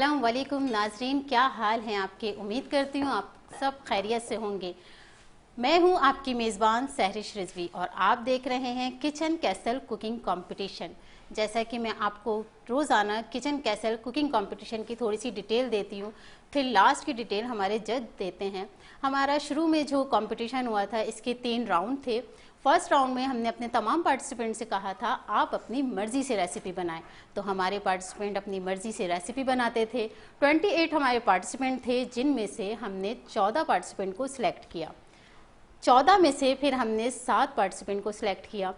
अस्सलाम वालेकुम नाजरीन, क्या हाल हैं आपके। उम्मीद करती हूँ आप सब खैरियत से होंगे। मैं हूँ आपकी मेज़बान सहरिश रिजवी और आप देख रहे हैं किचन कैसल कुकिंग कंपटीशन। जैसा कि मैं आपको रोज़ाना किचन कैसल कुकिंग कंपटीशन की थोड़ी सी डिटेल देती हूँ, फिर लास्ट की डिटेल हमारे जज देते हैं। हमारा शुरू में जो कंपटीशन हुआ था इसके 3 राउंड थे। फर्स्ट राउंड में हमने अपने तमाम पार्टिसिपेंट से कहा था आप अपनी मर्ज़ी से रेसिपी बनाएं, तो हमारे पार्टिसिपेंट अपनी मर्ज़ी से रेसिपी बनाते थे। 28 हमारे पार्टिसिपेंट थे, जिनमें से हमने 14 पार्टिसिपेंट को सिलेक्ट किया। 14 में से फिर हमने 7 पार्टिसिपेंट को सिलेक्ट किया।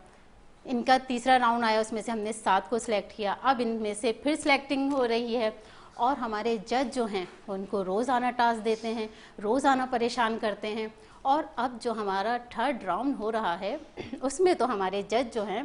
इनका तीसरा राउंड आया, उसमें से हमने 7 को सिलेक्ट किया। अब इनमें से फिर सिलेक्टिंग हो रही है और हमारे जज जो हैं उनको रोज़ाना टास्क देते हैं, रोज़ाना परेशान करते हैं। और अब जो हमारा थर्ड राउंड हो रहा है उसमें तो हमारे जज जो हैं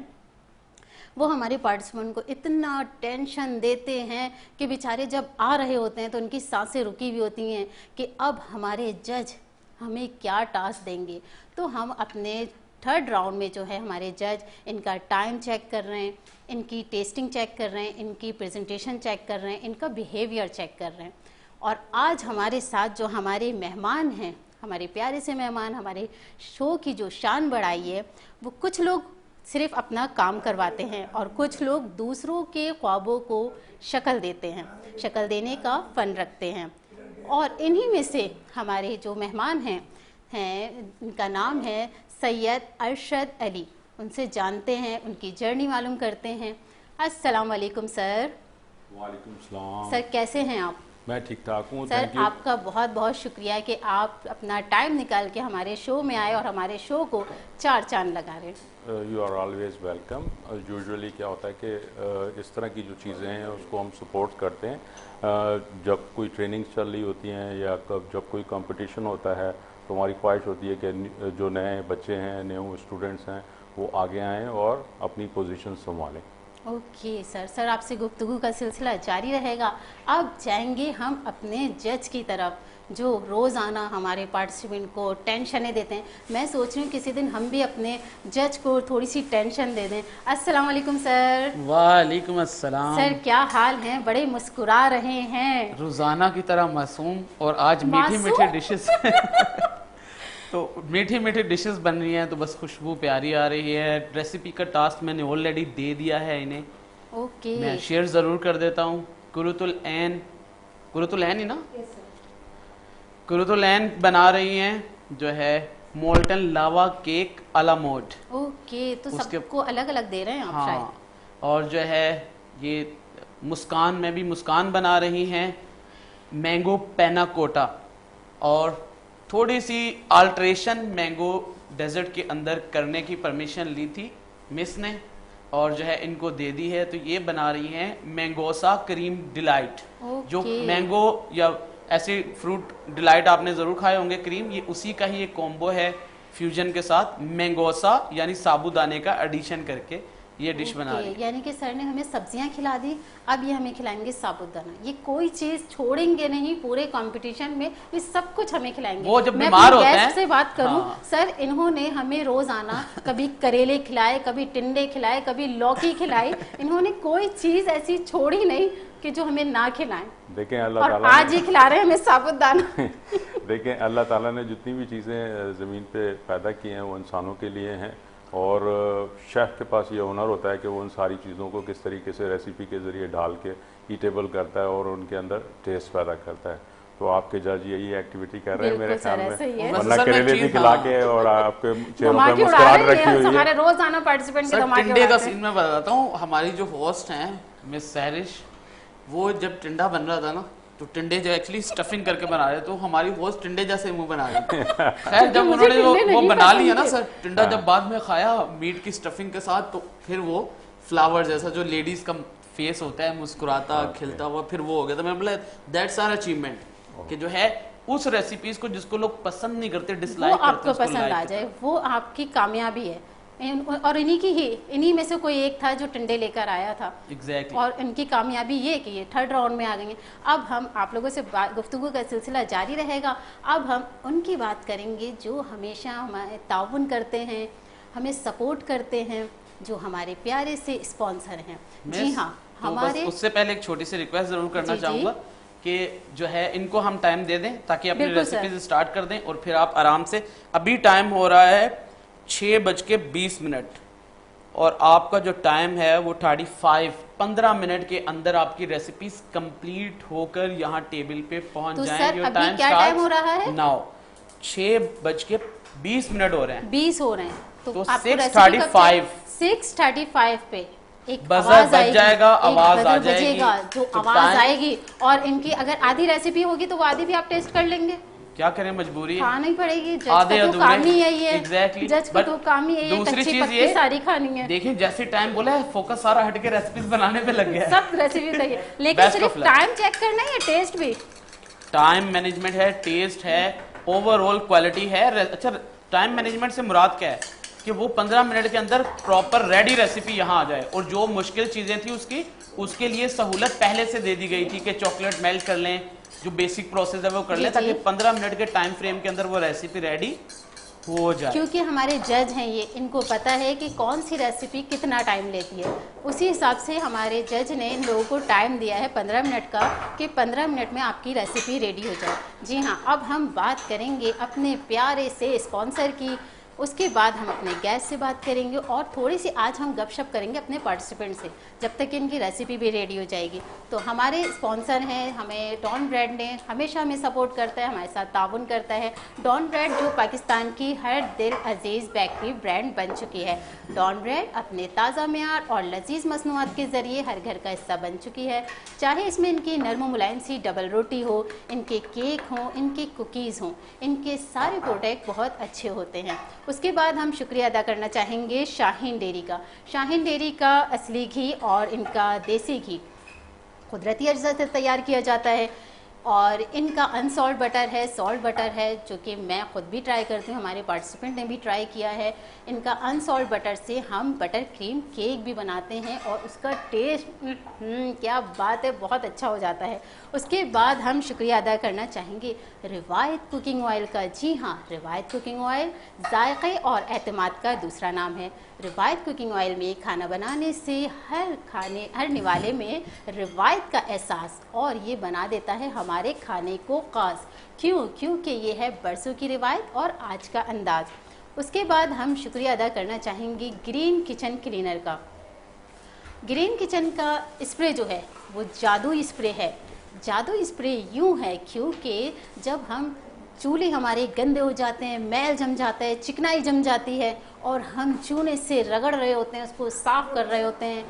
वो हमारे पार्टिसिपेंट को इतना टेंशन देते हैं कि बेचारे जब आ रहे होते हैं तो उनकी सांसें रुकी हुई होती हैं कि अब हमारे जज हमें क्या टास्क देंगे। तो हम अपने थर्ड राउंड में जो है हमारे जज इनका टाइम चेक कर रहे हैं, इनकी टेस्टिंग चेक कर रहे हैं, इनकी प्रेजेंटेशन चेक कर रहे हैं, इनका बिहेवियर चेक कर रहे हैं। और आज हमारे साथ जो हमारे मेहमान हैं, हमारे प्यारे से मेहमान, हमारे शो की जो शान बढ़ाई है, वो कुछ लोग सिर्फ अपना काम करवाते हैं और कुछ लोग दूसरों के ख्वाबों को शक्ल देते हैं, शक्ल देने का फ़न रखते हैं। और इन्हीं में से हमारे जो मेहमान हैं इनका नाम है सैयद अरशद अली। उनसे जानते हैं, उनकी जर्नी मालूम करते हैं। अस्सलाम वालेकुम सर। वालेकुम सलाम। सर कैसे हैं आप? मैं ठीक ठाक हूँ। सर आपका बहुत बहुत शुक्रिया कि आप अपना टाइम निकाल के हमारे शो में आए और हमारे शो को 4 चांद लगा रहे हैं। You are always welcome. Usually क्या होता है कि इस तरह की जो चीज़ें हैं उसको हम सपोर्ट करते हैं। जब कोई ट्रेनिंग चल रही होती हैं या जब कोई कंपटीशन होता है तो हमारी ख्वाहिश होती है कि जो नए बच्चे हैं, न्यू स्टूडेंट्स हैं, वो आगे आएँ और अपनी पोजीशन संभालें। ओके सर आपसे गुफ्तगू का सिलसिला जारी रहेगा। अब जाएंगे हम अपने जज की तरफ जो रोज़ाना हमारे पार्टिसिपेंट को टेंशनें देते हैं। मैं सोच रही हूँ किसी दिन हम भी अपने जज को थोड़ी सी टेंशन दे दें। अस्सलाम वालेकुम सर। वालेकुम अस्सलाम। सर क्या हाल हैं? बड़े मुस्कुरा रहे हैं। रोज़ाना की तरह मासूम, और आज मीठी मीठी डिशेस तो मीठी मीठी डिशेस बन रही हैं तो बस खुशबू प्यारी आ रही है। रेसिपी का टास्क मैंने ऑलरेडी दे दिया है इन्हें। ओके मैं शेयर ज़रूर कर देता हूँ। कुरुतुल ऐन ही ना? कुरुतुल ऐन बना रही हैं जो है मोल्टन लावा केक अला मोड। ओके, तो सबको अलग अलग दे रहे हैं आप? हाँ, शायद। और जो है ये मुस्कान में भी मुस्कान बना रही हैं मैंगो पैना कोटा, और थोड़ी सी अल्ट्रेशन मैंगो डेजर्ट के अंदर करने की परमिशन ली थी मिस ने, और जो है इनको दे दी है। तो ये बना रही हैं मैंगोसा क्रीम डिलाइट। जो मैंगो या ऐसे फ्रूट डिलाइट आपने ज़रूर खाए होंगे क्रीम, ये उसी का ही एक कॉम्बो है फ्यूजन के साथ। मैंगोसा यानी साबूदाने का एडिशन करके ये डिश बना रही है। यानी कि सर ने हमें सब्जियां खिला दी, अब ये हमें खिलाएंगे साबूदाना। ये कोई चीज छोड़ेंगे नहीं पूरे कंपटीशन में, ये सब कुछ हमें खिलाएंगे। वो जब बीमार होते हैं से बात करूं, हाँ। सर इन्होंने हमें रोजाना कभी करेले खिलाए, कभी टिंडे खिलाए, कभी लौकी खिलाई। इन्होंने कोई चीज ऐसी छोड़ी नहीं कि जो हमें ना खिलाएं। देखें अल्लाह और ताला आज ही खिला रहे हैं हमें साबूदाना। देखें अल्लाह ताला ने जितनी भी चीज़ें ज़मीन पे पैदा की हैं वो इंसानों के लिए हैं, और शेफ़ के पास ये हुनर होता है कि वो उन सारी चीज़ों को किस तरीके से रेसिपी के ज़रिए डाल के ईटेबल करता है और उनके अंदर टेस्ट पैदा करता है। तो आपके जज यही एक्टिविटी कर रहे हैं मेरे ख्याल में, वरना करेले भी खिला के और आपके चेहरों पे मुस्कुराहट रखी हुई है। हमारे रोजाना पार्टिसिपेंट के धमाके टिंडे का सीन मैं बताता हूँ। हमारी जो होस्ट हैं मिस सहरिश, वो जब टिंडा बन रहा था ना, तो टिंडे जो एक्चुअली स्टफिंग करके बना रहे, तो हमारी होस्ट टिंडे जैसे मुंह बना रही। खैर जब उन्होंने वो बना लिया ना सर टिंडा, जब बाद में खाया मीट की स्टफिंग के साथ, तो फिर वो फ्लावर जैसा जो लेडीज का फेस होता है मुस्कुराता खिलता हुआ, फिर वो हो गया। तो मैं बोला दैट्स आवर अचीवमेंट कि जो है उस रेसिपीज को जिसको लोग पसंद नहीं करते, डिसलाइक करते, आपको पसंद आ जाए, वो आपकी कामयाबी है। और इन्हीं में से कोई एक था जो टिंडे लेकर आया था। Exactly. और इनकी कामयाबी ये कि ये थर्ड राउंड में आ गई हैं। अब हम आप लोगों से गुफ्तगू का सिलसिला जारी रहेगा। अब हम उनकी बात करेंगे जो हमेशा हमारे ताउन करते हैं, हमें सपोर्ट करते हैं, जो हमारे प्यारे से स्पॉन्सर हैं। जी हाँ, तो हमारे उससे पहले एक छोटी सी रिक्वेस्ट जरूर करना चाहूँगा कि जो है इनको हम टाइम दे दें ताकि अपनी बिल्कुल सर। रेसिपीज स्टार्ट कर दें और फिर आप आराम से, अभी टाइम हो रहा है 6:20 और आपका जो टाइम है वो 15 मिनट के अंदर आपकी रेसिपीज कंप्लीट होकर यहाँ टेबल पे पहुंच तो जाएं। सर अभी क्या टाइम हो रहा है? नाउ 6:20 हो रहे हैं। 20 हो रहे हैं। तो आपको 6:35 6:35 पे एक बजर आवाज बज आएगी, जाएगा, एक आवाज बजर आ जाएगी, बजेगा, जो तो आवाज टाइम- आएगी और इनकी अगर आधी रेसिपी होगी तो वो आधी भी आप टेस्ट कर लेंगे। क्या करें, मजबूरी है। खाना ही पड़ेगी, जज आधे का तो अधूरे, काम ही यही है। एग्जैक्टली। जज का तो काम ही यही है, दूसरी कच्ची चीज पक्की ये सारी खानी है। देखिए जैसे टाइम बोला है, फोकस सारा हट के रेसिपीज बनाने पे लग गया है। सब रेसिपी सही है, लेकिन Best सिर्फ of luck। टाइम चेक करना है या टेस्ट भी? टाइम मैनेजमेंट है, टेस्ट है, ओवरऑल क्वालिटी है। अच्छा, टाइम मैनेजमेंट से मुराद क्या है कि वो 15 मिनट के अंदर प्रॉपर रेडी रेसिपी यहाँ आ जाए, और जो मुश्किल चीजें थी उसके लिए सहूलत पहले से दे दी गई थी कि चॉकलेट मेल्ट कर लें, जो बेसिक प्रोसेस है वो कर जी, लें, ताकि जी। 15 मिनट के टाइम फ्रेम के अंदर वो रेसिपी रेडी हो जाए। क्योंकि हमारे जज हैं ये, इनको पता है कि कौन सी रेसिपी कितना टाइम लेती है। उसी हिसाब से हमारे जज ने इन लोगों को टाइम दिया है 15 मिनट का, कि 15 मिनट में आपकी रेसिपी रेडी हो जाए। जी हाँ, अब हम बात करेंगे अपने प्यारे से स्पॉन्सर की, उसके बाद हम अपने गेस्ट से बात करेंगे और थोड़ी सी आज हम गपशप करेंगे अपने पार्टिसिपेंट से, जब तक इनकी रेसिपी भी रेडी हो जाएगी। तो हमारे स्पॉन्सर हैं, हमें डॉन ब्रेड ने हमेशा हमें सपोर्ट करता है, हमारे साथ ताउन करता है। डॉन ब्रेड जो पाकिस्तान की हर दिल अजीज़ बेकरी ब्रांड बन चुकी है। डॉन ब्रेड अपने ताज़ा मेयार और लजीज मसनूआत के ज़रिए हर घर का हिस्सा बन चुकी है। चाहे इसमें इनकी नरम मुलायम सी डबल रोटी हो, इनके केक हों, इनके कुकीज़ हों, इनके सारे प्रोडक्ट बहुत अच्छे होते हैं। उसके बाद हम शुक्रिया अदा करना चाहेंगे शाहीन डेयरी का। शाहीन डेयरी का असली घी और इनका देसी घी कुदरती अज्जा से तैयार किया जाता है, और इनका अनसॉल्ट बटर है, सॉल्ट बटर है, जो कि मैं ख़ुद भी ट्राई करती हूँ, हमारे पार्टिसिपेंट ने भी ट्राई किया है। इनका अनसॉल्ट बटर से हम बटर क्रीम केक भी बनाते हैं और उसका टेस्ट क्या बात है, बहुत अच्छा हो जाता है। उसके बाद हम शुक्रिया अदा करना चाहेंगे रिवायत कुकिंग ऑयल का। जी हाँ, रिवायत कुकिंग ऑयल जायक़े और एतमाद का दूसरा नाम है। रिवायत कुकिंग ऑयल में खाना बनाने से हर निवाले में रिवायत का एहसास, और ये बना देता है हमारे खाने को ख़ास। क्योंकि ये है बरसों की रिवायत और आज का अंदाज। उसके बाद हम शुक्रिया अदा करना चाहेंगे ग्रीन किचन क्लीनर का। ग्रीन किचन का स्प्रे जो है वो जादुई स्प्रे है। जादुई स्प्रे यूँ है क्योंकि जब हम चूल्हे हमारे गंदे हो जाते हैं, मैल जम जाता है, चिकनाई जम जाती है और हम चूने से रगड़ रहे होते हैं, उसको साफ़ कर रहे होते हैं,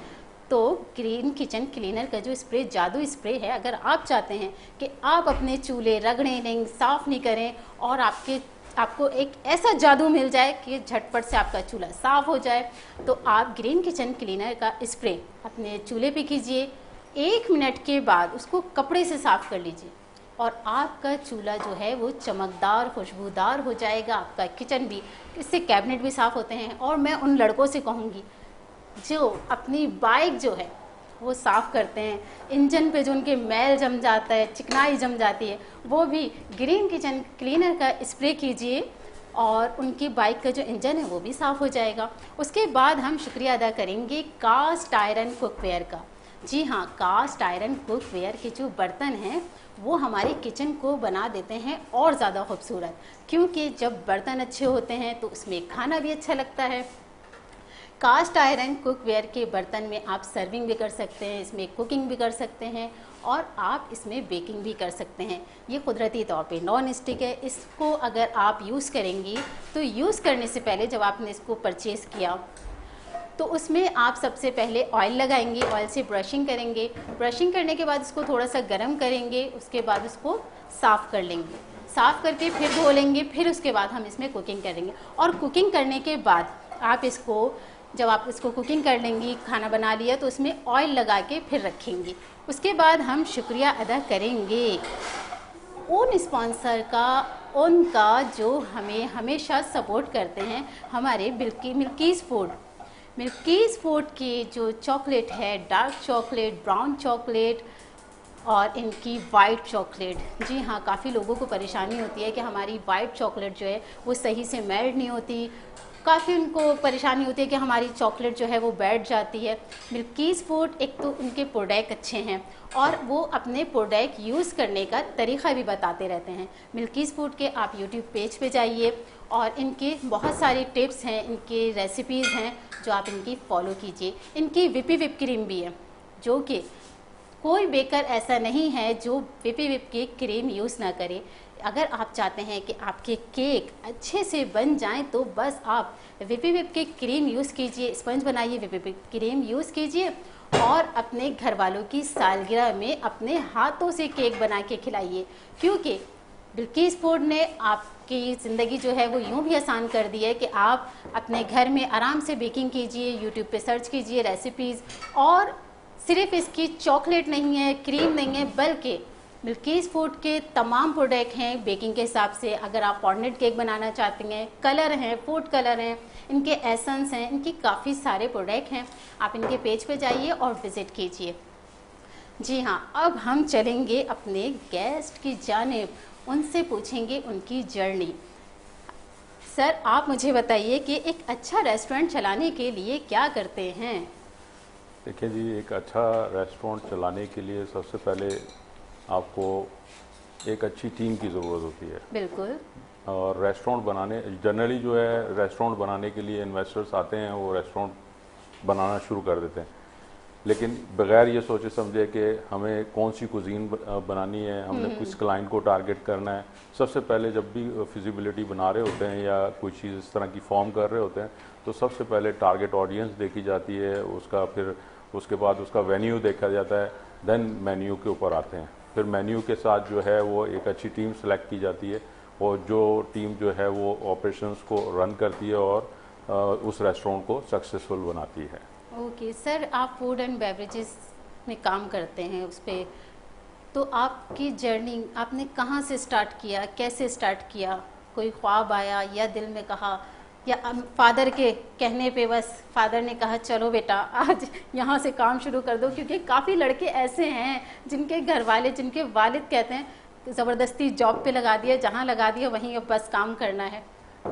तो ग्रीन किचन क्लीनर का जो स्प्रे जादुई स्प्रे है, अगर आप चाहते हैं कि आप अपने चूल्हे रगड़ें नहीं, साफ़ नहीं करें और आपको एक ऐसा जादू मिल जाए कि झटपट से आपका चूल्हा साफ़ हो जाए, तो आप ग्रीन किचन क्लीनर का स्प्रे अपने चूल्हे पे कीजिए। 1 मिनट के बाद उसको कपड़े से साफ़ कर लीजिए और आपका चूल्हा जो है वो चमकदार, खुशबूदार हो जाएगा। आपका किचन भी, इससे कैबिनेट भी साफ़ होते हैं। और मैं उन लड़कों से कहूँगी जो अपनी बाइक जो है वो साफ़ करते हैं, इंजन पे जो उनके मैल जम जाता है, चिकनाई जम जाती है, वो भी ग्रीन किचन क्लीनर का स्प्रे कीजिए और उनकी बाइक का जो इंजन है वो भी साफ़ हो जाएगा। उसके बाद हम शुक्रिया अदा करेंगे कास्ट आयरन कुकवेयर का। जी हाँ, कास्ट आयरन कुकवेयर के जो बर्तन हैं वो हमारे किचन को बना देते हैं और ज़्यादा खूबसूरत, क्योंकि जब बर्तन अच्छे होते हैं तो उसमें खाना भी अच्छा लगता है। कास्ट आयरन कुकवेयर के बर्तन में आप सर्विंग भी कर सकते हैं, इसमें कुकिंग भी कर सकते हैं और आप इसमें बेकिंग भी कर सकते हैं। ये कुदरती तौर पे नॉन स्टिक है। इसको अगर आप यूज़ करेंगी तो यूज़ करने से पहले जब आपने इसको परचेज़ किया तो उसमें आप सबसे पहले ऑयल लगाएंगे, ऑयल से ब्रशिंग करेंगे, ब्रशिंग करने के बाद इसको थोड़ा सा गर्म करेंगे, उसके बाद उसको साफ़ कर लेंगे, साफ़ करके फिर धो लेंगे, फिर उसके बाद हम इसमें कुकिंग करेंगे। और कुकिंग करने के बाद जब आप इसको कुकिंग कर लेंगी, खाना बना लिया, तो उसमें ऑयल लगा के फिर रखेंगे। उसके बाद हम शुक्रिया अदा करेंगे उन स्पॉन्सर का, उनका जो हमें हमेशा सपोर्ट करते हैं, हमारे मिल्कीज़ फूड की जो चॉकलेट है, डार्क चॉकलेट, ब्राउन चॉकलेट और इनकी वाइट चॉकलेट। जी हाँ, काफ़ी लोगों को परेशानी होती है कि हमारी वाइट चॉकलेट जो है वो सही से मेल्ट नहीं होती, काफ़ी उनको परेशानी होती है कि हमारी चॉकलेट जो है वो बैठ जाती है। मिल्कीज़ फूड एक तो उनके प्रोडक्ट अच्छे हैं और वो अपने प्रोडक्ट यूज़ करने का तरीक़ा भी बताते रहते हैं। मिल्कीज़ फूड के आप यूट्यूब पेज पे जाइए और इनके बहुत सारी टिप्स हैं, इनके रेसिपीज़ हैं जो आप इनकी फॉलो कीजिए। इनकी विप क्रीम भी है, जो कि कोई बेकर ऐसा नहीं है जो विप की क्रीम यूज़ ना करे। अगर आप चाहते हैं कि आपके केक अच्छे से बन जाएं तो बस आप विप की क्रीम यूज़ कीजिए, स्पंज बनाइए, विप क्रीम यूज़ कीजिए और अपने घर वालों की सालगिरह में अपने हाथों से केक बना के खिलाइए। क्योंकि बिल्किस फूड ने आपकी ज़िंदगी जो है वो यूँ भी आसान कर दी है कि आप अपने घर में आराम से बेकिंग कीजिए, यूट्यूब पे सर्च कीजिए रेसिपीज़। और सिर्फ इसकी चॉकलेट नहीं है, क्रीम नहीं है, बल्कि बिल्किस फूड के तमाम प्रोडक्ट हैं बेकिंग के हिसाब से। अगर आप फॉर्नेट केक बनाना चाहती हैं, कलर हैं, फूड कलर हैं, इनके एसेंस हैं, इनकी काफ़ी सारे प्रोडक्ट हैं। आप इनके पेज पे जाइए और विज़िट कीजिए। जी हाँ, अब हम चलेंगे अपने गेस्ट की जानिब, उनसे पूछेंगे उनकी जर्नी। सर, आप मुझे बताइए कि एक अच्छा रेस्टोरेंट चलाने के लिए क्या करते हैं? देखिए जी, एक अच्छा रेस्टोरेंट चलाने के लिए सबसे पहले आपको एक अच्छी टीम की ज़रूरत होती है। बिल्कुल। और रेस्टोरेंट बनाने, जनरली जो है रेस्टोरेंट बनाने के लिए इन्वेस्टर्स आते हैं, वो रेस्टोरेंट बनाना शुरू कर देते हैं, लेकिन बगैर ये सोचे समझे कि हमें कौन सी कुजीन बनानी है, हमने किस क्लाइंट को टारगेट करना है। सबसे पहले जब भी फिजिबिलिटी बना रहे होते हैं या कोई चीज़ इस तरह की फॉर्म कर रहे होते हैं तो सबसे पहले टारगेट ऑडियंस देखी जाती है, उसका फिर उसके बाद उसका वेन्यू देखा जाता है, देन मेन्यू के ऊपर आते हैं। फिर मेन्यू के साथ जो है वो एक अच्छी टीम सेलेक्ट की जाती है और जो टीम जो है वो ऑपरेशंस को रन करती है और उस रेस्टोरेंट को सक्सेसफुल बनाती है। ओके सर, आप फूड एंड बेवरेजेस में काम करते हैं उस पर, तो आपकी जर्नी आपने कहाँ से स्टार्ट किया, कैसे स्टार्ट किया? कोई ख्वाब आया या दिल में कहा, या फादर के कहने पे बस फादर ने कहा चलो बेटा आज यहाँ से काम शुरू कर दो? क्योंकि काफ़ी लड़के ऐसे हैं जिनके घर वाले, जिनके वालिद कहते हैं ज़बरदस्ती जॉब पे लगा दिया, जहाँ लगा दिया वहीं अब बस काम करना है।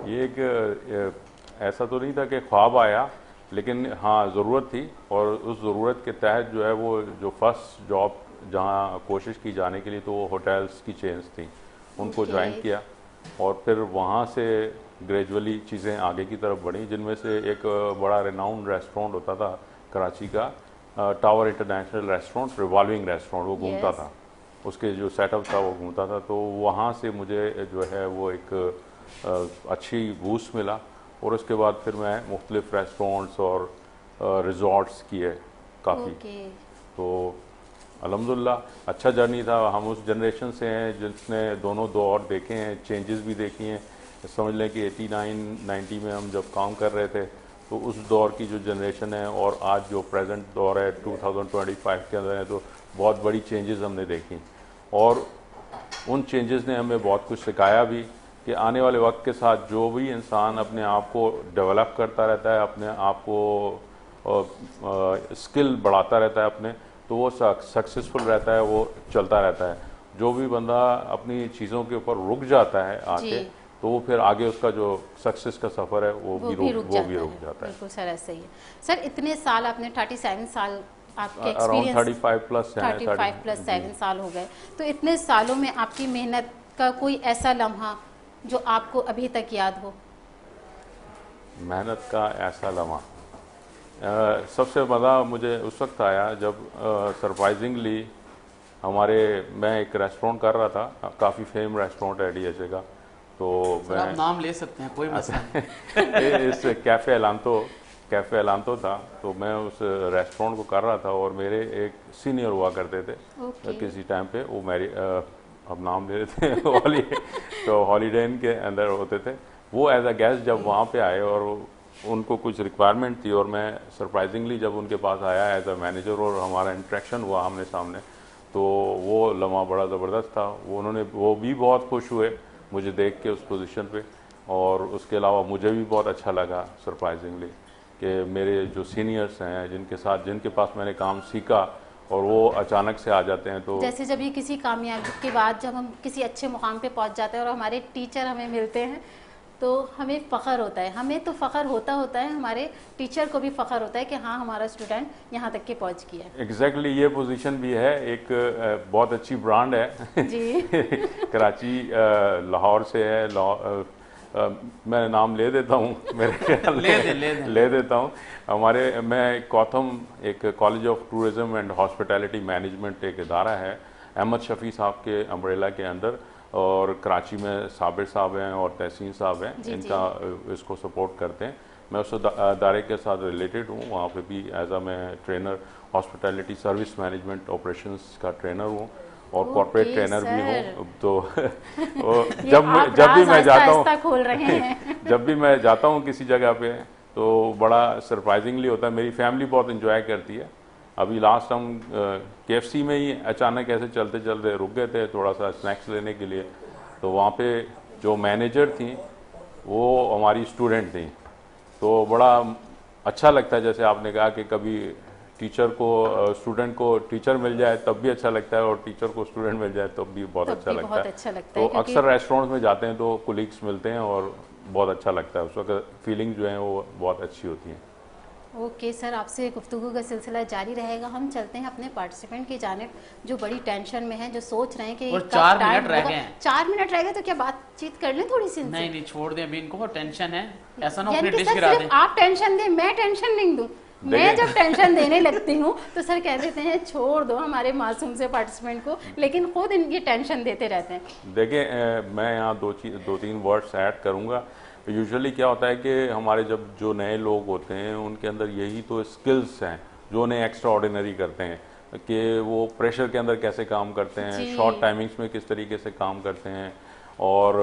ये एक ऐसा तो नहीं था कि ख्वाब आया, लेकिन हाँ ज़रूरत थी और उस ज़रूरत के तहत जो है वो जो फर्स्ट जॉब जहाँ कोशिश की जाने के लिए तो वो होटल्स की चेन्स थी, उनको ज्वाइन किया और फिर वहाँ से ग्रेजुअली चीज़ें आगे की तरफ बढ़ी, जिनमें से एक बड़ा रिनाउंड रेस्टोरेंट होता था कराची का, tower international restaurant, revolving restaurant, वो घूमता था, उसके जो सेटअप था वो घूमता था। तो वहाँ से मुझे जो है वो एक अच्छी बूस्ट मिला और उसके बाद फिर मैं मुख्तलिफ रेस्टोरेंट्स और रिजॉर्ट्स किए काफ़ी। तो अल्हम्दुलिल्लाह अच्छा जर्नी था। हम उस जनरेशन से हैं जिसने दोनों दौर देखे हैं, चेंजेस भी देखी हैं। समझ लें कि 89-90 में हम जब काम कर रहे थे तो उस दौर की जो जनरेशन है और आज जो प्रेजेंट दौर है 2025 के अंदर है, तो बहुत बड़ी चेंजेस हमने देखी और उन चेंजेस ने हमें बहुत कुछ सिखाया भी कि आने वाले वक्त के साथ जो भी इंसान अपने आप को डेवलप करता रहता है, अपने आप को स्किल बढ़ाता रहता है अपने, तो वो सक्सेसफुल रहता है, वो चलता रहता है। जो भी बंदा अपनी चीज़ों के ऊपर रुक जाता है आके, तो वो फिर आगे उसका जो सक्सेस का सफ़र है वो भी रुक जाता है। बिल्कुल सर, ऐसा ही है। सर, इतने साल आपने 37 साल आपके एक्सपीरियंस 35 प्लस 7 साल हो गए, तो इतने सालों में आपकी मेहनत का कोई ऐसा लम्हा जो आपको अभी तक याद हो? मेहनत का ऐसा लम्हा सबसे मज़ा मुझे उस वक्त आया जब सरप्राइजिंगली मैं एक रेस्टोरेंट कर रहा था, काफ़ी फेम रेस्टोरेंट है DHA का, तो मैं आप नाम ले सकते हैं, कोई मसला नहीं। इस कैफ़े एलांतो था, तो मैं उस रेस्टोरेंट को कर रहा था और मेरे एक सीनियर हुआ करते थे किसी टाइम पे, वो मेरी अब नाम ले रहे थे तो हॉलीडे इन के अंदर होते थे वो। एज अ गेस्ट जब वहाँ पे आए और उनको कुछ रिक्वायरमेंट थी और मैं सरप्राइजिंगली जब उनके पास आया एज अ मैनेजर और हमारा इंटरेक्शन हुआ आमने सामने, तो वो लम्हा बड़ा ज़बरदस्त था। वो भी बहुत खुश हुए मुझे देख के उस पोजीशन पे, और उसके अलावा मुझे भी बहुत अच्छा लगा सरप्राइजिंगली कि मेरे जो सीनियर्स हैं जिनके पास मैंने काम सीखा और वो अचानक से आ जाते हैं। तो जैसे जब ये किसी कामयाबी के बाद जब हम किसी अच्छे मुकाम पे पहुंच जाते हैं और हमारे टीचर हमें मिलते हैं, तो हमें फ़ख्र होता है, हमें तो फ़ख्र होता है, हमारे टीचर को भी फ़ख्र होता है कि हाँ हमारा स्टूडेंट यहाँ तक के पहुँच गया है। एग्जैक्टली ये पोजीशन भी है, एक बहुत अच्छी ब्रांड है जी कराची लाहौर से है, मैं नाम ले देता हूँ मेरे ख्याल ले देता हूँ। मैं कॉथम एक college of tourism and hospitality management एक इदारा है अहमद शफी साहब के अम्ब्रेला के अंदर, और कराची में साबिर साहब हैं और तहसीन साहब हैं, इनका इसको सपोर्ट करते हैं। मैं उस अदारे के साथ रिलेटेड हूँ, वहाँ पे भी एज मैं trainer hospitality service management operations का ट्रेनर हूँ और कॉर्पोरेट ट्रेनर भी हूँ। तो जब भी मैं जाता हूँ जब भी मैं जाता हूँ किसी जगह पे तो बड़ा सरप्राइजिंगली होता है, मेरी फैमिली बहुत इंजॉय करती है। अभी लास्ट हम KFC में ही अचानक ऐसे चलते चलते रुक गए थे थोड़ा सा स्नैक्स लेने के लिए, तो वहाँ पे जो मैनेजर थी वो हमारी स्टूडेंट थी, तो बड़ा अच्छा लगता है। जैसे आपने कहा कि कभी टीचर को स्टूडेंट को टीचर मिल जाए तब भी अच्छा लगता है, और टीचर को स्टूडेंट मिल जाए तब भी बहुत अच्छा लगता है। तो अक्सर रेस्टोरेंट्स में जाते हैं तो कोलीग्स मिलते हैं और बहुत अच्छा लगता है, उस वक्त फीलिंग जो है वो बहुत अच्छी होती है। ओके सर, आपसे गुफ्तगू का सिलसिला जारी रहेगा। हम चलते हैं अपने पार्टिसिपेंट की जानिब जो बड़ी टेंशन में है, जो सोच रहे हैं कि 4 मिनट रह गए हैं। 4 मिनट रह गए तो क्या बातचीत कर लें थोड़ी सी? नहीं छोड़ दें, अभी इनको टेंशन है, ऐसा ना यानी अपनी कि डिश सर गिरा सिर्फ दें। आप टेंशन दें, मैं टेंशन नहीं दूं। मैं जब टेंशन देने लगती हूँ तो सर कह देते हैं छोड़ दो हमारे मासूम से पार्टिसिपेंट को, लेकिन खुद इनकी टेंशन देते रहते हैं। देखिए मैं यहाँ दो तीन वर्ड्स ऐड करूँगा। यूजुअली क्या होता है कि हमारे जब जो नए लोग होते हैं उनके अंदर यही तो स्किल्स हैं जो उन्हें एक्स्ट्रा ऑर्डिनरी करते हैं, कि वो प्रेशर के अंदर कैसे काम करते हैं, शॉर्ट टाइमिंग्स में किस तरीके से काम करते हैं, और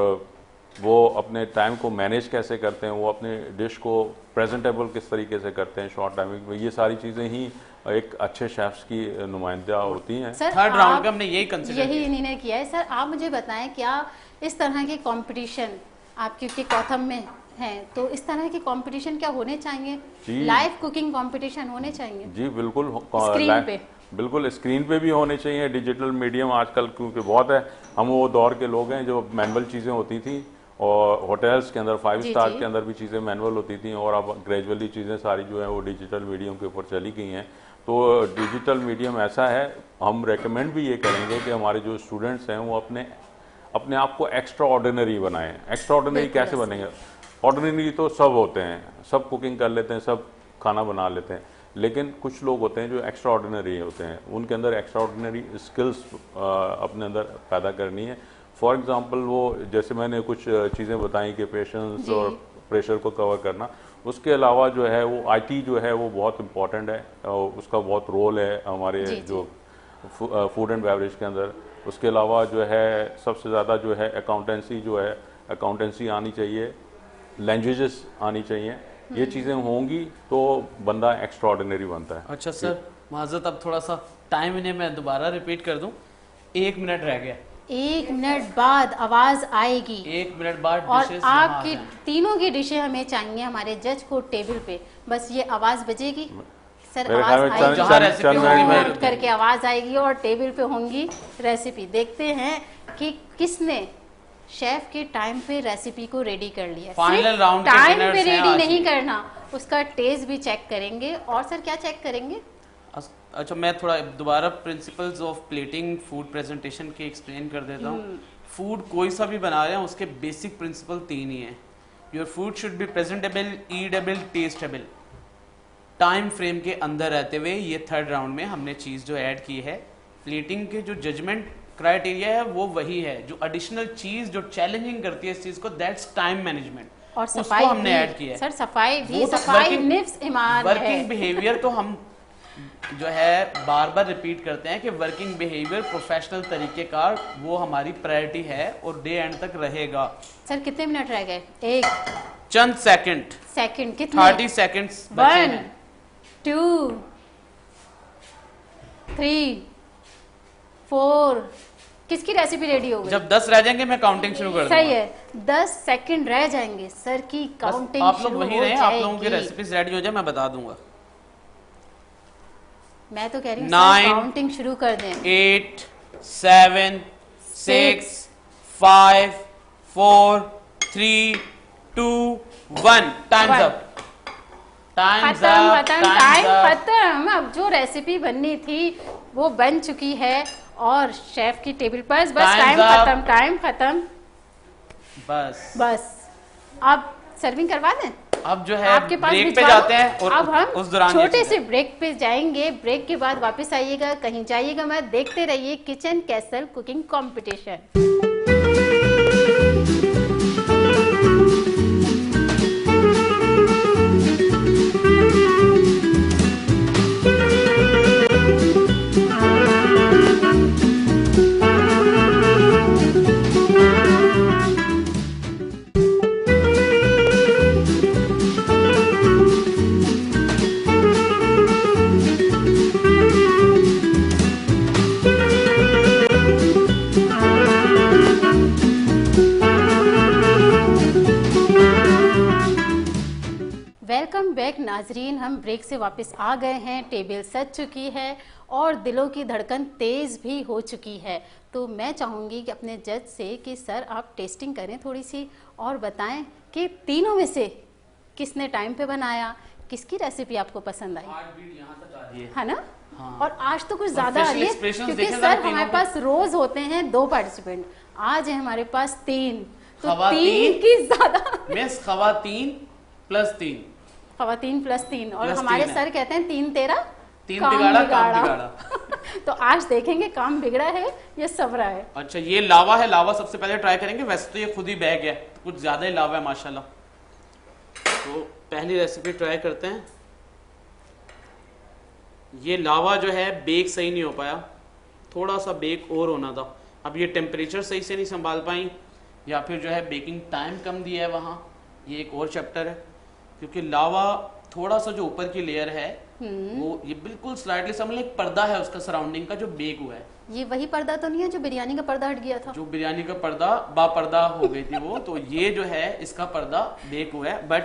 वो अपने टाइम को मैनेज कैसे करते हैं, वो अपने डिश को प्रेजेंटेबल किस तरीके से करते हैं शॉर्ट टाइमिंग में। ये सारी चीज़ें ही एक अच्छे शेफ्स की नुमाइंदा होती हैं। थर्ड राउंड का हमने यही इन्होंने किया है। सर आप मुझे बताएं, क्या इस तरह के कंपटीशन आप क्योंकि कॉथम में हैं तो इस तरह के कंपटीशन क्या होने चाहिए? लाइव कुकिंग कंपटीशन होने चाहिए? जी बिल्कुल, स्क्रीन पे बिल्कुल स्क्रीन पे भी होने चाहिए। डिजिटल मीडियम आजकल क्योंकि बहुत है, हम वो दौर के लोग हैं जो मैनुअल चीज़ें होती थी और होटल्स के अंदर 5 स्टार के अंदर भी चीज़ें मैनुअल होती थी, और अब ग्रेजुअली चीज़ें सारी जो है वो डिजिटल मीडियम के ऊपर चली गई हैं। तो डिजिटल मीडियम ऐसा है, हम रेकमेंड भी ये करेंगे कि हमारे जो स्टूडेंट्स हैं वो अपने आप को एक्स्ट्रा ऑर्डिनरी बनाएं। एक्स्ट्रा ऑर्डिनरी कैसे बनेंगे? ऑर्डिनरी तो सब होते हैं, सब कुकिंग कर लेते हैं, सब खाना बना लेते हैं, लेकिन कुछ लोग होते हैं जो एक्स्ट्रा ऑर्डिनरी होते हैं, उनके अंदर एक्स्ट्रा ऑर्डिनरी स्किल्स अपने अंदर पैदा करनी है। फॉर एग्जांपल वो जैसे मैंने कुछ चीज़ें बताई कि पेशेंस और प्रेशर को कवर करना, उसके अलावा जो है वो IT जो है वो बहुत इम्पॉर्टेंट है, उसका बहुत रोल है हमारे जो फूड एंड बेवरेज के अंदर। उसके अलावा जो है सबसे ज़्यादा जो है अकाउंटेंसी आनी चाहिए, लैंग्वेजेस आनी चाहिए। ये चीज़ें होंगी तो बंदा एक्स्ट्रा ऑर्डिनरी बनता है। अच्छा सर माजरत, अब थोड़ा सा टाइम इन्हें मैं दोबारा रिपीट कर दूं, 1 मिनट रह गया। 1 मिनट बाद आवाज आएगी, 1 मिनट बाद और आपकी तीनों की डिशें हमें चाहिए हमारे जज को टेबल पे। बस ये आवाज बजेगी सर, आवाज आएगी करके आवाज आएगी और टेबल पे होंगी रेसिपी। देखते हैं कि किसने शेफ के टाइम पे रेसिपी को रेडी कर लिया। फाइनल राउंड के टाइम पे रेडी नहीं करना, उसका टेस्ट भी चेक करेंगे। और सर क्या चेक करेंगे? अच्छा मैं थोड़ा दोबारा principles of plating food presentation के एक्सप्लेन कर देता हूँ। फूड कोई सा भी बना रहे हैं उसके बेसिक प्रिंसिपल 3 ही हैं। Your food should be presentable, eatable, testable. Time frame के अंदर रहते हुए ये थर्ड राउंड में हमने चीज़ जो ऐड की है, प्लेटिंग के जो जजमेंट क्राइटेरिया है वो वही है। जो एडिशनल चीज़ जो चैलेंजिंग करती है इस चीज़ को, दैट्स टाइम मैनेजमेंट, और सफाई हमने ऐड किया है। सर सफाई भी, सफाई निफ्स ईमान है। वर्किंग बिहेवियर तो हम जो है बार बार रिपीट करते हैं कि वर्किंग बिहेवियर प्रोफेशनल तरीकेकार वो हमारी प्रायोरिटी है और डे एंड तक रहेगा। सर कितने मिनट रह गए? एक चंद सेकंड कितने? 30 सेकंड्स 1 2 3 4। किसकी रेसिपी रेडी हो गई? जब 10 रह जाएंगे मैं काउंटिंग शुरू कर दूंगा। सही है, 10 सेकंड रह जाएंगे सर की काउंटिंग आप लोग वही रहे, आप लोगों की रेसिपीज रेडी हो जाए मैं बता दूंगा। मैं तो कह रही हूँ काउंटिंग शुरू कर दें। 8 7 6 5 4 3 2 1 टाइम्स अप। टाइम खत्म। अब जो रेसिपी बननी थी वो बन चुकी है और शेफ की टेबल पर बस टाइम खत्म बस। अब सर्विंग करवा दें। अब जो है आपके पास ब्रेक पे जाते हैं और अब हम उस दौरान छोटे से ब्रेक पे जाएंगे। ब्रेक के बाद वापस आइएगा, कहीं जाइएगा मत, देखते रहिए kitchen castle cooking competition. Welcome back नाजरीन, हम ब्रेक से वापस आ गए हैं। टेबल सज चुकी है और दिलों की धड़कन तेज़ भी हो चुकी है। तो मैं चाहूँगी कि अपने जज से कि सर आप टेस्टिंग करें थोड़ी सी और बताएं कि तीनों में से किसने टाइम पे बनाया, किसकी रेसिपी आपको पसंद आई, है ना? हाँ। और आज तो कुछ ज़्यादा आ रही है क्योंकि सर हमारे पास रोज़ होते हैं 2 पार्टिसिपेंट, आज है हमारे पास 3, तो 3 की ज़्यादा खवातीन प्लस 3 और हमारे सर कहते हैं 3 तेरा काम बिगाड़ा। तो आज देखेंगे काम बिगड़ा है या सबरा है। अच्छा, ये लावा है, लावा सबसे पहले ट्राई करेंगे। वैसे तो ये खुद ही बैग है, कुछ ज्यादा ही लावा है माशाल्लाह। तो पहली रेसिपी ट्राई करते हैं। ये लावा जो है बेक सही नहीं हो पाया, थोड़ा सा बेक और होना था। अब ये टेम्परेचर सही से नहीं संभाल पाई या फिर जो है बेकिंग टाइम कम दिया है वहाँ, ये एक और चैप्टर है। क्योंकि लावा थोड़ा सा जो ऊपर की लेयर है वो ये बिल्कुल स्लाइटली समझ एक पर्दा है उसका सराउंडिंग का जो बेक हुआ है। ये वही पर्दा तो नहीं है जो बिरयानी का पर्दा हट गया था? जो बिरयानी का पर्दा बापर्दा हो गई थी वो, तो ये जो है इसका पर्दा बेक हुआ है, बट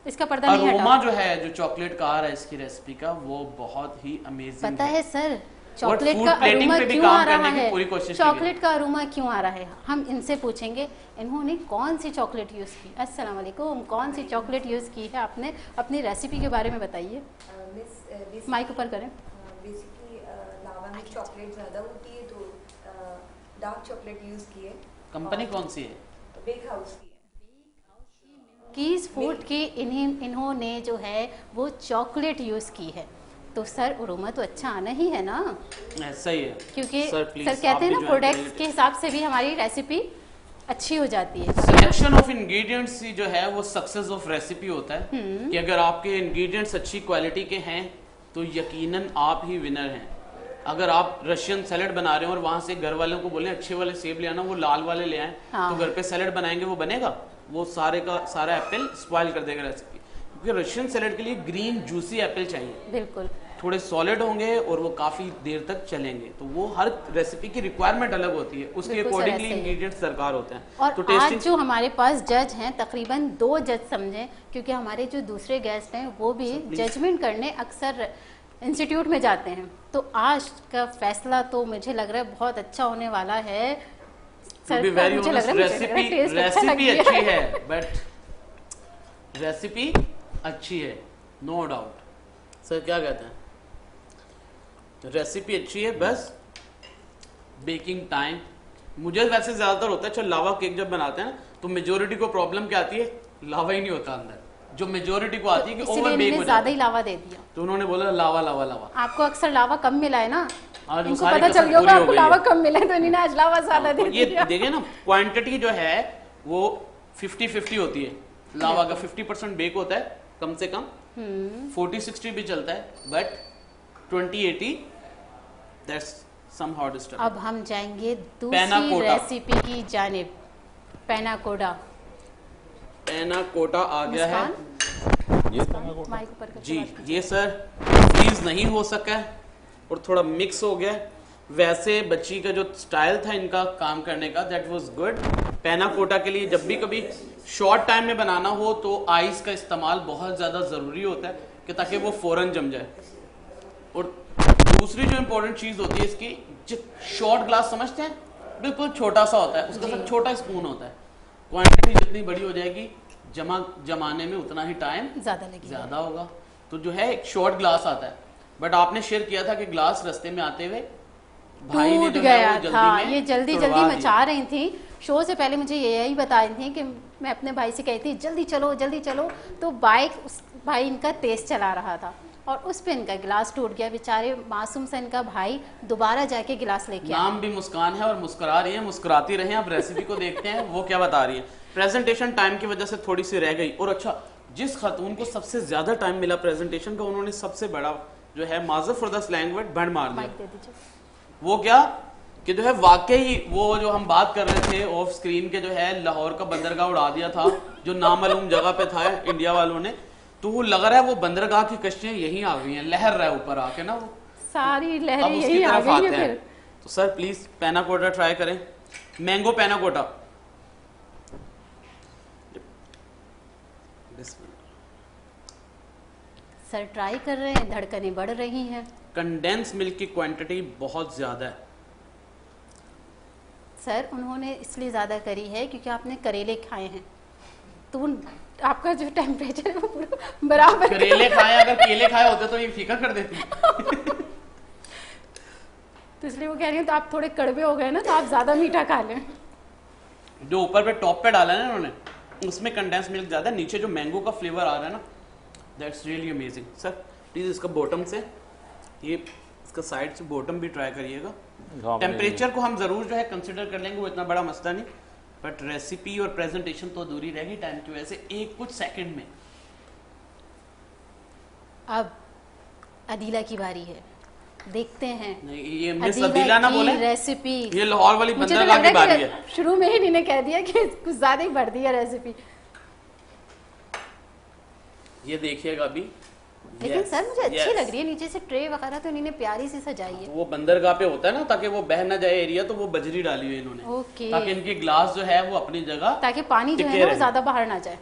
इसका पर्दा नहीं हटा। अरोमा जो है जो चॉकलेट का आ रहा है इसकी रेसिपी का, वो बहुत ही अमेजिंग पता है सर चॉकलेट का अरोमा क्यों आ रहा है? चॉकलेट का अरोमा क्यों आ रहा है हम इनसे पूछेंगे। इन्होंने कौन सी चॉकलेट यूज़ की? अस्सलाम वालेकुम, कौन सी चॉकलेट यूज़ की है आपने? अपनी रेसिपी के बारे में बताइए। माइक ऊपर करें। बेसिकली लावा में चॉकलेट ज़्यादा होती है तो डार्क चॉकलेट यूज़ की है। कंपनी कौन सी है? बेक हाउस की है। कीज फूड की इन्होंने जो है वो चॉकलेट यूज़ की है। तो सर अरोमा तो अच्छा आना ही है ना? ऐसा ही है क्योंकि सर कहते हैं ना प्रोडक्ट्स के हिसाब से भी हमारी रेसिपी अच्छी हो जाती है। सिलेक्शन ऑफ इंग्रेडिएंट्स ही जो है वो सक्सेस ऑफ रेसिपी होता है कि अगर आपके इंग्रेडिएंट्स अच्छी क्वालिटी के हैं तो यकीनन आप ही विनर हैं। अगर आप रशियन सैलेड बना रहे हो और वहां से घर वालों को बोले अच्छे वाले सेब ले आना, वो लाल वाले ले आए, हाँ। तो घर पे सैलेड बनाएंगे वो बनेगा? वो सारे का सारा एप्पल स्पॉइल कर देगा रेसिपी। क्योंकि रशियन सैलेड के लिए ग्रीन जूसी एप्पल चाहिए, बिल्कुल थोड़े सॉलिड होंगे और वो काफी देर तक चलेंगे। तो वो हर रेसिपी की रिक्वायरमेंट अलग होती है, उसके अकॉर्डिंगली इंग्रेडिएंट्स दरकार होते हैं। और तो आज जो हमारे पास जज हैं तकरीबन 2 जज समझें, क्योंकि हमारे जो दूसरे गेस्ट हैं वो भी जजमेंट करने अक्सर इंस्टीट्यूट में जाते हैं। तो आज का फैसला तो मुझे लग रहा है बहुत अच्छा होने वाला है। सर मुझे लग रहा है रेसिपी अच्छी है, बट रेसिपी अच्छी है नो डाउट। सर क्या कहते हैं? रेसिपी अच्छी है, बस बेकिंग टाइम मुझे वैसे ज्यादातर होता है। अच्छा, लावा केक जब बनाते हैं तो मेजोरिटी को प्रॉब्लम क्या आती है? लावा ही नहीं होता अंदर। जो मेजोरिटी को आती है कि ओवर बेक हो जाता है, ज्यादा ही लावा दे दिया, तो उन्होंने बोला लावा लावा लावा। आपको अक्सर लावा कम मिला है ना? इनको पता चल गया होगा आपको लावा कम मिला है, तो इन्होंने आज लावा ज्यादा दे दिया। ये देखिए ना, क्वांटिटी जो है वो 50-50 होती है। लावा का 50% बेक होता है कम से कम, 40-60 भी चलता है, बट 20-80 दैट्स समहाउ डिस्टर्ब। अब हम जाएंगे दूसरी रेसिपी की जानिब। पैना कोटा आ गया है ये जी। ये सर फ्रीज नहीं हो सका है और थोड़ा मिक्स हो गया। वैसे बच्ची का जो स्टाइल था इनका काम करने का, दैट वाज गुड। पैना कोटा के लिए जब भी कभी शॉर्ट टाइम में बनाना हो तो आइस का इस्तेमाल बहुत ज़्यादा ज़रूरी होता है कि ताकि वो फ़ौरन जम जाए। और दूसरी जो इम्पोर्टेंट चीज़ होती है इसकी, शॉर्ट ग्लास समझते हैं, बिल्कुल छोटा सा होता है, उसका सब छोटा स्पून होता है। क्वांटिटी जितनी बड़ी हो जाएगी जमाने में उतना ही टाइम ज़्यादा लगेगा। ज़्यादा होगा। तो जो है एक शॉर्ट ग्लास आता है, बट आपने शेयर किया था कि ग्लास रास्ते में आते हुए भाई ने टूट जो है गया वो जल्दी था। में ये जल्दी तुड़वा जल्दी दिया। मचा रही थी। शो से पहले मुझे यही बता रही थी कि मैं अपने भाई से कहती जल्दी चलो जल्दी चलो, तो बाइक उस भाई इनका तेज चला रहा था और उस पे इनका गिलास टूट गया। बेचारे मासूम सा इनका भाई दोबारा जाके गिलास लेके आया। नाम भी मुस्कान है और मुस्कुरा रही है, मुस्कुराती रहे। अब रेसिपी को देखते हैं वो क्या बता रही है। प्रेजेंटेशन टाइम की वजह से थोड़ी सी रह गई। और अच्छा, जिस खातून को सबसे ज्यादा टाइम मिला प्रेजेंटेशन का, उन्होंने सबसे बड़ा जो है माजर फॉर द स्लैंग वर्ड बंड मार दिया। माइक दे दीजिए। वो क्या कि जो है वाकई वो जो हम बात कर रहे थे ऑफ स्क्रीन के, जो है लाहौर का बंदरगाह उड़ा दिया था, जो नामालूम जगह पे था इंडिया वालों ने, तो वो लग रहा है वो बंदरगाह की कश्तियां यहीं आ गई हैं, लहर रहा है ऊपर आके ना वो। सारी अब लहरें उसकी यही आ तरफ गई आते है हैं। फिर। तो सर प्लीज पैना कोटा ट्राई करें, मैंगो पैना कोटा। सर ट्राई कर रहे हैं, धड़कनें बढ़ रही हैं। कंडेंस मिल्क की क्वांटिटी बहुत ज्यादा है। सर उन्होंने इसलिए ज़्यादा करी है क्योंकि आपने करेले खाए हैं, तो आपका जो टेम्परेचर है वो पूरा बराबर। करेले खाए, अगर केले खाए होते तो ये फीका कर देती। तो इसलिए वो कह रही हैं तो आप थोड़े कड़वे हो गए ना, तो आप ज़्यादा मीठा खा लें। जो ऊपर पे टॉप पे डाला है ना उन्होंने, उसमें कंडेंस मिल्क ज्यादा है, नीचे जो मैंगो का फ्लेवर आ रहा है ना, that's really amazing. Sir please इसका बॉटम से, ये इसका साइड से बॉटम भी ट्राई करिएगा। टेम्परेचर को हम जरूर जो है कंसिडर कर लेंगे, वो इतना बड़ा मसला नहीं, बट रेसिपी और प्रेजेंटेशन तो अधूरी रहेगी टाइम की वजह से। एक कुछ सेकंड में अब अदीला की बारी है, देखते हैं। नहीं, ये मिस अदीला ना बोले, रेसिपी। ये लाहौर वाली मुझे तो बंदरगाह लग की रहा बारी है है। कि शुरू में ही इन्होंने कह दिया कि कुछ ज़्यादा ही बढ़ दी है रेसिपी। ये देखिएगा अभी। लेकिन Yes, सर मुझे अच्छी yes. लग रही है, नीचे से ट्रे वगैरह तो इन्होंने प्यारी सी सजाई है। वो बंदरगाह पे होता है ना, ताकि वो बह ना जाए एरिया, तो वो बजरी डाली हुई है इन्होंने, ओके। ताकि इनके ग्लास जो है वो अपनी जगह, ताकि पानी जो है टिके ना वो रहे। ज़्यादा बाहर ना जाए।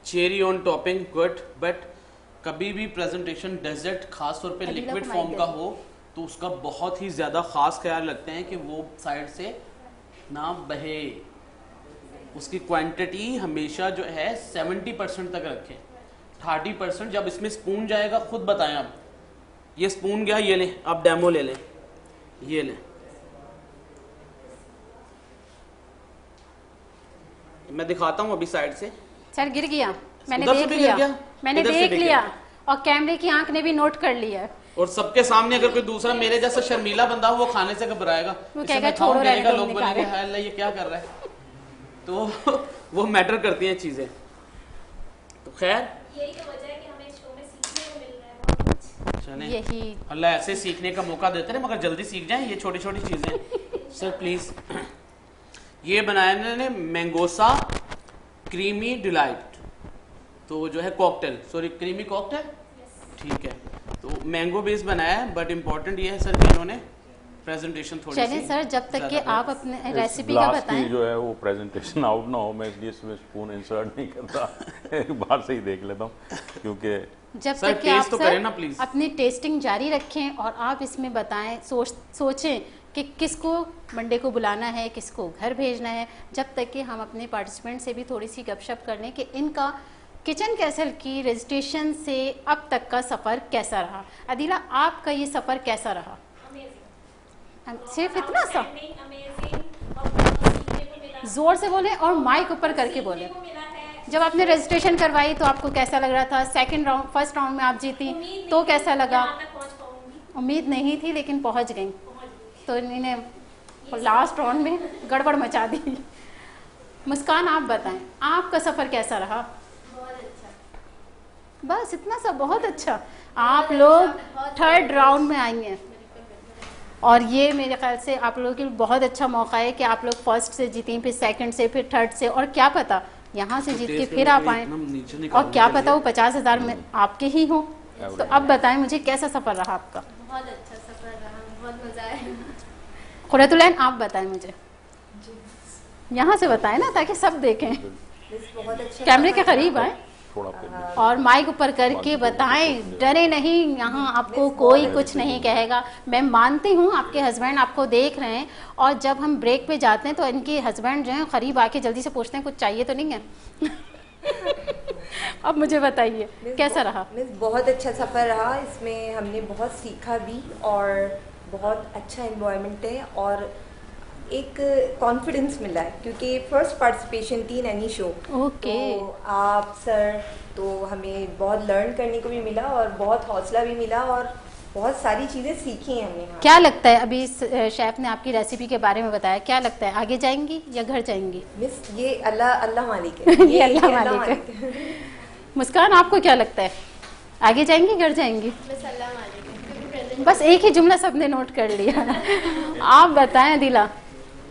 Cherry on topping good, but कभी भी प्रेजेंटेशन डेजर्ट खास तौर पे अदीला लिक्विड को फॉर्म माइक का दे हो तो उसका बहुत ही ज्यादा खास ख्याल रखते हैं कि वो साइड से ना बहे। उसकी क्वांटिटी हमेशा जो है 70% तक रखें, 30%। जब इसमें स्पून जाएगा, खुद बताएं आप, ये स्पून गया, ये लें आप डेमो ले लें, ये लें, मैं दिखाता हूँ अभी साइड से। सर गिर गया, मैंने उधर से देख भी गिर लिया, गया? मैंने इधर से देख भी लिया गिरा? और कैमरे की आंख ने भी नोट कर लिया है। और सबके सामने अगर कोई दूसरा मेरे जैसा शर्मीला बंदा हो, वो खाने से घबराएगा, वो इसे कहेगा मैं खाऊं, छोड़ो रहने कहेगा दो, लोग नहीं बोलेंगे खा रहे। हाय अल्लाह ये क्या कर रहा है। तो वो मैटर करती हैं चीजें। तो खैर यही तो वजह है कि हमें इस शो में सीखने को मिल रहा है बहुत कुछ। चलें, यही अल्लाह ऐसे सीखने का मौका देते रहे, मगर जल्दी सीख जाएं ये छोटी छोटी चीजें। सर प्लीज, ये बनाया इन्होंने मैंगोसा क्रीमी डिलाइट, तो जो है कॉकटेल, सॉरी क्रीमी कॉकटेल, ठीक है। तो मैंगो बेस बनाया है, बट इम्पोर्टेंट ये है सर कि इन्होंने प्रेजेंटेशन थोड़ी चलिए सी सर, जब तक कि ज्यादा आप अपने इस रेसिपी का ग्लास की बताएं। जो है वो प्रेजेंटेशन आउट ना हो, मैं इसलिए इसमें स्पून इंसर्ट नहीं करता। एक बार से ही देख लेता हूँ, क्योंकि जब सर, तक कि आप टेस्ट तो सर करें ना, प्लीज। अपनी टेस्टिंग जारी रखें और आप इसमें बताएं, सोचें कि किसको मंडे को बुलाना है, किसको घर भेजना है, जब तक कि हम अपने पार्टिसिपेंट से भी थोड़ी सी गपशप कर लें कि इनका किचन कैसल की रजिस्ट्रेशन से अब तक का सफ़र कैसा रहा। अदीला, आपका ये सफ़र कैसा रहा? सिर्फ इतना सा? ज़ोर से बोलें और माइक ऊपर करके बोलें। जब आपने रजिस्ट्रेशन करवाई तो आपको कैसा लग रहा था? सेकंड राउंड, फर्स्ट राउंड में आप जीती तो कैसा लगा? उम्मीद नहीं थी लेकिन पहुंच गई। तो इन्होंने लास्ट राउंड में गड़बड़ मचा दी। मुस्कान, आप बताएं आपका सफ़र कैसा रहा? बस इतना सा, बहुत अच्छा। आप लोग थर्ड राउंड में आई हैं और ये मेरे ख्याल से आप लोगों के लिए बहुत अच्छा मौका है कि आप लोग फर्स्ट से जीती, फिर सेकंड से, फिर थर्ड से, और क्या पता यहाँ से जीत के फिर आप आए, और क्या पता वो 50,000 में आपके ही हो। तो अब बताएं मुझे कैसा सफ़र रहा आपका? बहुत अच्छा सफर रहा, बहुत मजा आया। खुरैतुलैन, आप बताएं मुझे, यहाँ से बताएं ना ताकि सब देखें, बहुत अच्छा कैमरे के करीब आए। थोड़ा फिर और माइक ऊपर करके बताएं, डरे नहीं, यहाँ आपको कोई कुछ नहीं कहेगा। मैं मानती हूँ आपके हस्बैंड आपको देख रहे हैं, और जब हम ब्रेक पे जाते हैं तो इनके हस्बैंड जो हैं करीब आके जल्दी से पूछते हैं कुछ चाहिए तो नहीं है। अब मुझे बताइए कैसा रहा? बहुत अच्छा सफ़र रहा, इसमें हमने बहुत सीखा भी, और बहुत अच्छा एनवायरनमेंट है, और एक कॉन्फिडेंस मिला है क्योंकि फर्स्ट पार्टिसिपेशन थी नैनी शो। ओके। तो आप सर, तो हमें बहुत लर्न करने को भी मिला और बहुत हौसला भी मिला और बहुत सारी चीज़ें सीखी हैं हमने। क्या लगता है, अभी शेफ ने आपकी रेसिपी के बारे में बताया, क्या लगता है आगे जाएंगी या घर जाएंगी? मिस, ये अल्लाह मालिक है। ये अल्लाह मालिक है। मुस्कान, आपको क्या लगता है, आगे जाएंगी घर जाएंगी? बस अल्लाह मालिक है, क्योंकि present बस एक ही जुमला सबने नोट कर लिया। आप बताएं दिला।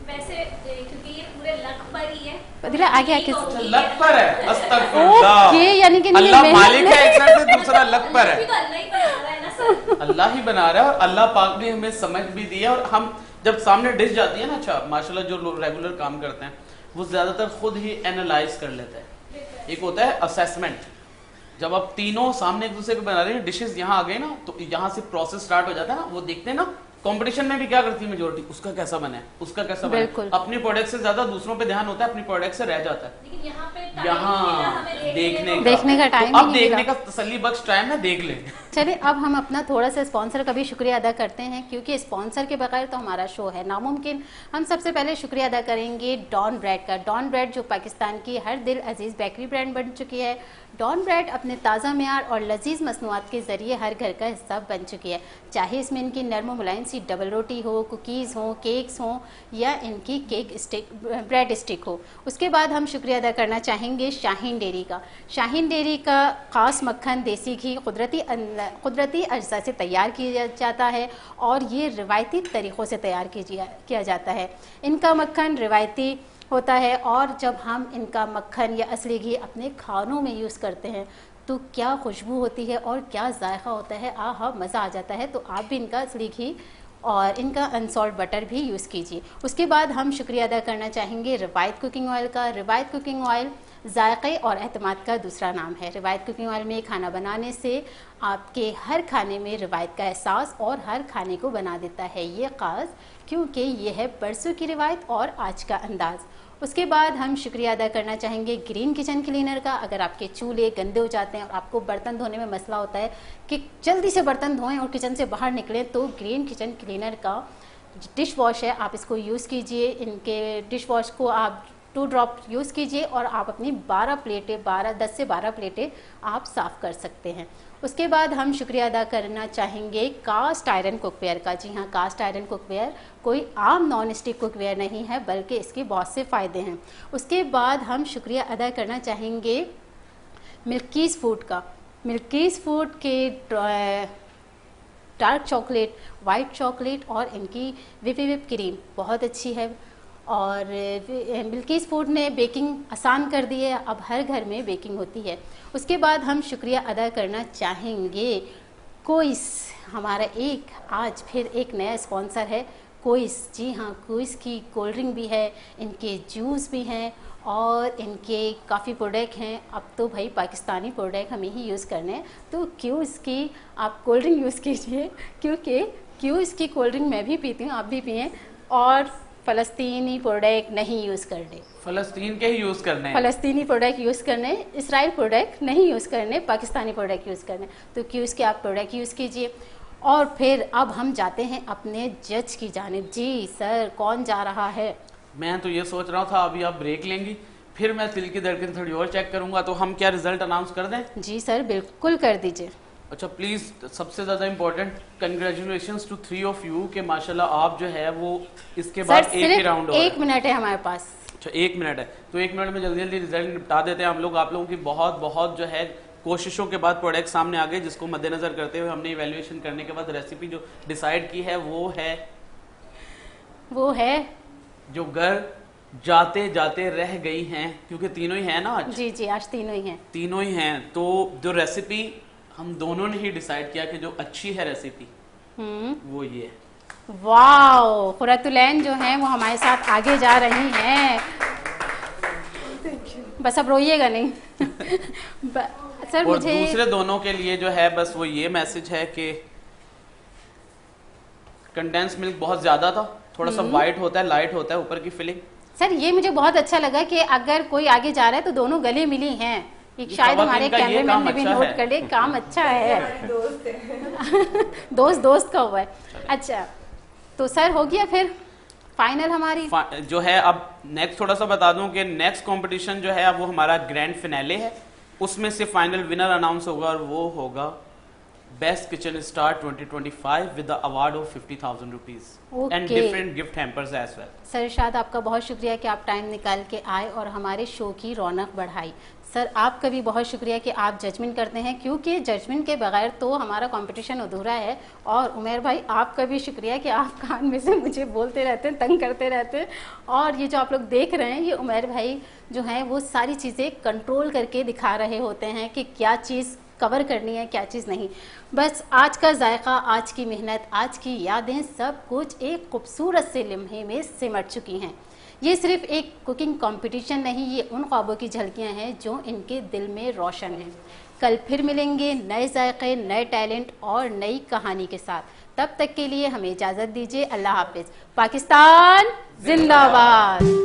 वैसे क्योंकि ये पूरे लक पर ही है। दिला आगे आके लक पर है, अस्तगफुरुल्लाह। ओके, यानी कि अल्लाह मालिक है एक साइड से, दूसरा लक पर भी है। तो अल्लाह ही बना रहा है ना सर। अल्लाह ही बना रहा है, और अल्लाह पाक ने हमें समझ भी दी है। और हम जब सामने डिश जाती है ना, अच्छा माशाल्लाह जो लोग रेगुलर काम करते हैं वो ज्यादातर खुद ही एनालाइज कर लेते हैं। एक होता है असेसमेंट, जब आप तीनों सामने एक दूसरे को बना रहे हैं, डिशेस यहाँ आ गए ना, तो यहाँ से प्रोसेस स्टार्ट हो जाता है ना। वो देखते हैं ना कंपटीशन में भी क्या करती है मेजोरिटी, उसका कैसा बना है, उसका कैसा बना है। अपनी प्रोडक्ट से ज्यादा दूसरों पे ध्यान होता है, अपनी प्रोडक्ट से रह जाता है। लेकिन यहाँ पे time यहाँ मिला हमें देखने का टाइम तो अब नहीं देखने मिला। का तसल्ली बख्श टाइम है, देख लें। चलिए अब हम अपना थोड़ा सा स्पॉन्सर का भी शुक्रिया अदा करते हैं, क्योंकि स्पॉन्सर के बगैर तो हमारा शो है नामुमकिन। हम सबसे पहले शुक्रिया अदा करेंगे डॉन ब्रेड का। डॉन ब्रेड जो पाकिस्तान की हर दिल अजीज़ बेकरी ब्रांड बन चुकी है। डॉन ब्रेड अपने ताज़ा मेयार और लजीज मसनूआत के ज़रिए हर घर का हिस्सा बन चुकी है, चाहे इसमें इनकी नरम मुलायम सी डबल रोटी हो, कुकीज़ हो, केक्स हो, या इनकी केक स्टिक ब्रेड स्टिक हो। उसके बाद हम शुक्रिया अदा करना चाहेंगे शाहीन डेयरी का। शाहीन डेयरी का ख़ास मक्खन देसी घी कुदरती अज्जा से तैयार किया जाता है, और ये रिवायती तरीक़ों से तैयार किया जाता है। इनका मक्खन रिवायती होता है, और जब हम इनका मक्खन या असली घी अपने खानों में यूज़ करते हैं तो क्या खुशबू होती है और क्या जायका होता है, आहा मज़ा आ जाता है। तो आप भी इनका असली घी और इनका अनसॉल्ट बटर भी यूज़ कीजिए। उसके बाद हम शुक्रिया अदा करना चाहेंगे रिवायत कुकिंग ऑयल का। रिवायत कुकिंग ऑयल जायक़े और एतमाद का दूसरा नाम है। रिवायत कुकिंग ऑयल में खाना बनाने से आपके हर खाने में रिवायत का एहसास और हर खाने को बना देता है ये ख़ास, क्योंकि ये है बरसों की रिवायत और आज का अंदाज़। उसके बाद हम शुक्रिया अदा करना चाहेंगे ग्रीन किचन क्लीनर का। अगर आपके चूल्हे गंदे हो जाते हैं और आपको बर्तन धोने में मसला होता है कि जल्दी से बर्तन धोएं और किचन से बाहर निकलें, तो ग्रीन किचन क्लीनर का डिश वॉश है, आप इसको यूज़ कीजिए। इनके डिश वॉश को आप 2 ड्रॉप यूज़ कीजिए और आप अपनी 10 से 12 प्लेटें आप साफ़ कर सकते हैं। उसके बाद हम शुक्रिया अदा करना चाहेंगे कास्ट आयरन कुकवेयर का। जी हाँ, कास्ट आयरन कुकवेयर कोई आम नॉन स्टिक कुकवेयर नहीं है, बल्कि इसके बहुत से फ़ायदे हैं। उसके बाद हम शुक्रिया अदा करना चाहेंगे मिल्कीज़ फूड का। मिल्कीज़ फूड के डार्क चॉकलेट, वाइट चॉकलेट और इनकी विप क्रीम बहुत अच्छी है, और मिल्कीज़ फूड ने बेकिंग आसान कर दी है, अब हर घर में बेकिंग होती है। उसके बाद हम शुक्रिया अदा करना चाहेंगे कोइस। हमारा आज फिर एक नया स्पॉन्सर है कोइस। जी हाँ, कोइस की कोल्ड ड्रिंक भी है, इनके जूस भी हैं और इनके काफ़ी प्रोडक्ट हैं। अब तो भाई पाकिस्तानी प्रोडक्ट हमें ही यूज़ करने हैं, तो क्यों इसकी आप कोल्ड ड्रिंक यूज़ कीजिए, क्योंकि क्यों इसकी कोल्ड ड्रिंक मैं भी पीती हूँ, आप भी पिएँ, और फ़लस्तीनी प्रोडक्ट नहीं यूज़ करने, फ़लस्तीन के ही यूज़ करने, फ़लस्तीनी प्रोडक्ट यूज़ करने, इसराइल प्रोडक्ट नहीं यूज़ करने, पाकिस्तानी प्रोडक्ट यूज़ करने। तो क्यों इसके आप प्रोडक्ट यूज़ कीजिए। और फिर अब हम जाते हैं अपने जज की जानिब। जी सर, कौन जा रहा है? मैं तो ये सोच रहा था अभी आप ब्रेक लेंगी, फिर मैं दिल की धड़कन थोड़ी और चेक करूंगा। तो हम क्या रिजल्ट अनाउंस कर दें? जी सर, बिल्कुल कर दीजिए। अच्छा प्लीज़, सबसे ज़्यादा important congratulations to 3 of you के माशाल्लाह आप जो है वो इसके बाद एक ही राउंड हो 1 मिनट है हमारे पास। अच्छा 1 मिनट है, तो 1 मिनट में जल्दी जल्दी रिजल्ट निपटा देते हैं हम लोग। आप लोगों की बहुत बहुत जो है कोशिशों के बाद प्रोडक्ट सामने आ गए, जिसको मद्देनजर करते हुए हमने इवैल्यूएशन करने के बाद रेसिपी जो डिसाइड की है वो है जो घर जाते जाते रह गई हैं, क्योंकि तीनों ही हैं ना आज। जी जी, आज तीनों ही हैं। तीनों ही हैं, तो जो रेसिपी हम दोनों ने ही डिसाइड किया कि जो अच्छी है रेसिपी वो ये है। वाओ, खुरतुलैन जो हैं वो हमारे साथ आगे जा रही हैं। बस अब रोइएगा नहीं। सर और मुझे दूसरे दोनों के लिए जो है बस वो ये मैसेज है कि कंडेंस मिल्क बहुत ज्यादा था, थोड़ा सा वाइट होता है, लाइट होता है ऊपर की फिलिंग। सर ये मुझे बहुत अच्छा लगा कि अगर कोई आगे जा रहा है तो दोनों गले मिली हैं। एक शायद हमारे खवातीन का ये कैमरेमैन काम ने भी अच्छा नोट है। कर लिया, काम अच्छा है। हमारी दोस्त है। दोस्त दोस्त का हुआ है। अच्छा तो सर हो गया फिर फाइनल हमारी। जो है अब नेक्स्ट थोड़ा सा बता दूं कि नेक्स्ट कंपटीशन जो है अब वो हमारा ग्रैंड फिनाले है, उसमें से फाइनल विनर अनाउंस होगा और वो होगा best kitchen star 2025 with the award of 50,000 rupees and Okay. Different gift hampers as well. Sir Irshad आपका बहुत शुक्रिया कि आप टाइम निकाल के आए और हमारे शो की रौनक बढ़ाई। सर आपका भी बहुत शुक्रिया कि आप जजमेंट करते हैं, क्योंकि जजमेंट के बगैर तो हमारा कंपटीशन अधूरा है। और उमेर भाई आपका भी शुक्रिया कि आप कान में से मुझे बोलते रहते हैं, तंग करते रहते हैं। और ये जो आप लोग देख रहे हैं, ये उमेर भाई जो हैं वो सारी चीज़ें कंट्रोल करके दिखा रहे होते हैं कि क्या चीज़ कवर करनी है, क्या चीज़ नहीं। बस आज का जायका, आज की मेहनत, आज की यादें सब कुछ एक खूबसूरत से लम्हे में सिमट चुकी हैं। ये सिर्फ एक कुकिंग कंपटीशन नहीं, ये उन ख्वाबों की झलकियां हैं जो इनके दिल में रोशन हैं। कल फिर मिलेंगे नए जायके, नए टैलेंट और नई कहानी के साथ। तब तक के लिए हमें इजाज़त दीजिए। अल्लाह हाफिज़। पाकिस्तान जिंदाबाद।